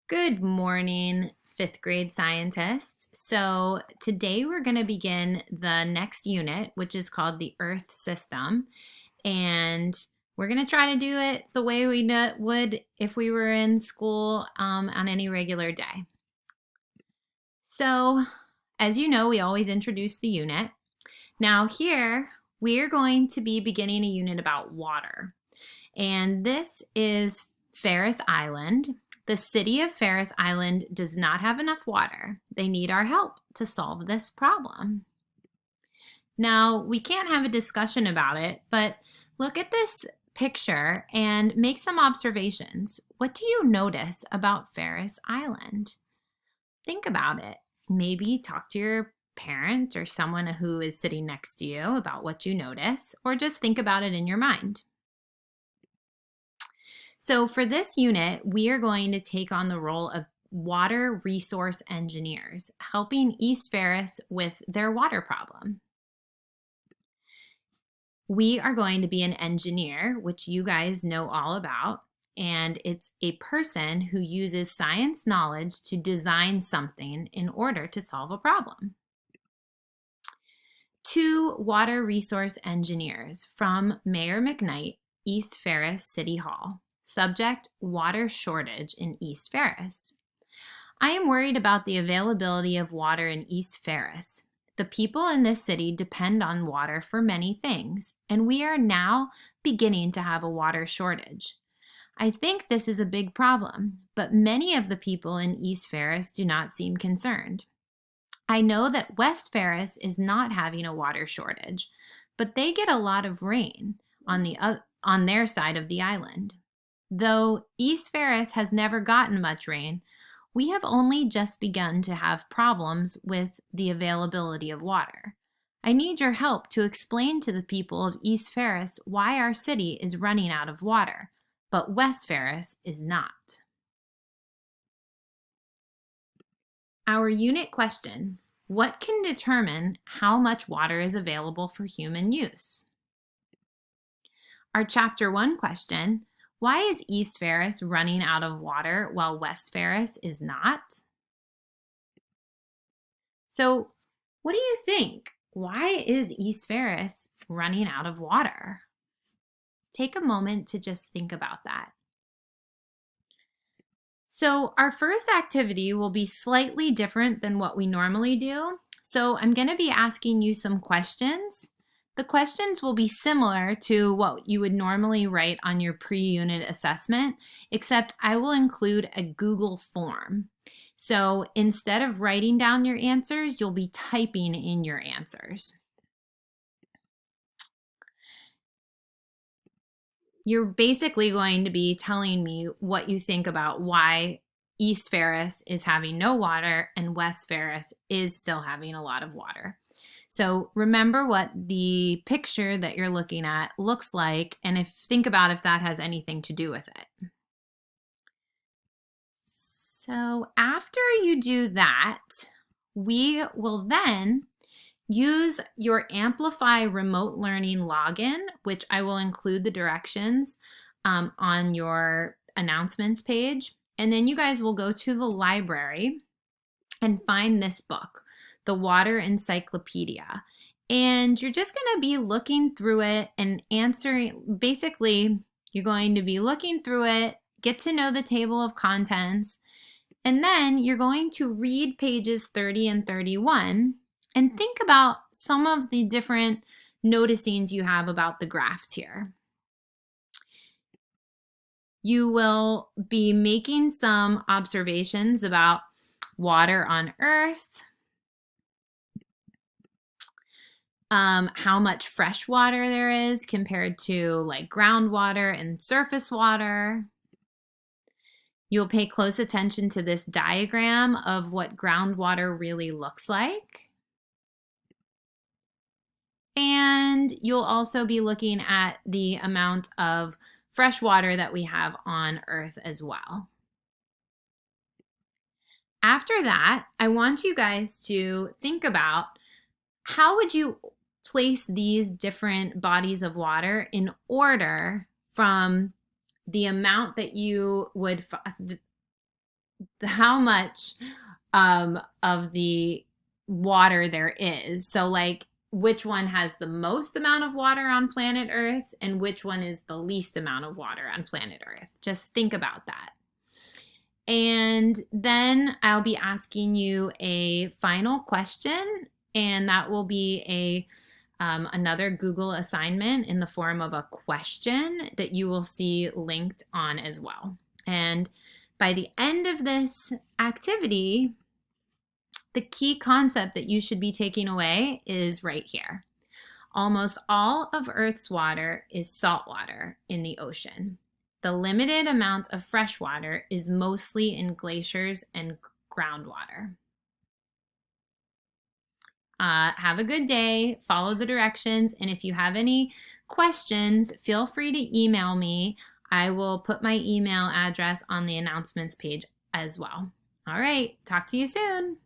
Good morning, fifth grade scientists. So, today we're going to begin the next unit, which is called the Earth System. And we're going to try to do it the way we would if we were in school on any regular day. So, as you know, we always introduce the unit. Now, here we are going to be beginning a unit about water. And this is Ferris Island. The city of Ferris Island does not have enough water. They need our help to solve this problem. Now, we can't have a discussion about it, but look at this picture and make some observations. What do you notice about Ferris Island? Think about it. Maybe talk to your parent or someone who is sitting next to you about what you notice, or just think about it in your mind. So for this unit, we are going to take on the role of water resource engineers, helping East Ferris with their water problem. We are going to be an engineer, which you guys know all about, and it's a person who uses science knowledge to design something in order to solve a problem. Two water resource engineers from Mayor McKnight, East Ferris City Hall. Subject, water shortage in East Ferris. I am worried about the availability of water in East Ferris. The people in this city depend on water for many things, and we are now beginning to have a water shortage. I think this is a big problem, but many of the people in East Ferris do not seem concerned. I know that West Ferris is not having a water shortage, but they get a lot of rain on their side of the island. Though East Ferris has never gotten much rain, we have only just begun to have problems with the availability of water. I need your help to explain to the people of East Ferris why our city is running out of water, but West Ferris is not. Our unit question: what can determine how much water is available for human use? Our Chapter 1 question: why is East Ferris running out of water while West Ferris is not? So, what do you think? Why is East Ferris running out of water? Take a moment to just think about that. So, our first activity will be slightly different than what we normally do. So, I'm going to be asking you some questions. The questions will be similar to what you would normally write on your pre-unit assessment, except I will include a Google form. So instead of writing down your answers, you'll be typing in your answers. You're basically going to be telling me what you think about why East Ferris is having no water and West Ferris is still having a lot of water. So remember what the picture that you're looking at looks like, and think about if that has anything to do with it. So after you do that, we will then use your Amplify remote learning login, which I will include the directions on your announcements page. And then you guys will go to the library and find this book, The Water Encyclopedia. And you're just going to be looking through it and answering. Basically, you're going to be looking through it, get to know the table of contents, and then you're going to read pages 30 and 31 and think about some of the different noticings you have about the graphs here. You will be making some observations about water on Earth, how much fresh water there is compared to like groundwater and surface water. You'll pay close attention to this diagram of what groundwater really looks like. And you'll also be looking at the amount of fresh water that we have on Earth as well. After that, I want you guys to think about how would you place these different bodies of water in order from the amount that you would how much of the water there is. So, like, which one has the most amount of water on planet Earth and which one is the least amount of water on planet Earth. Just think about that. And then I'll be asking you a final question, and that will be another Google assignment in the form of a question that you will see linked on as well. And by the end of this activity, the key concept that you should be taking away is right here. Almost all of Earth's water is salt water in the ocean. The limited amount of fresh water is mostly in glaciers and groundwater. Have a good day, follow the directions, and if you have any questions, feel free to email me. I will put my email address on the announcements page as well. All right, talk to you soon.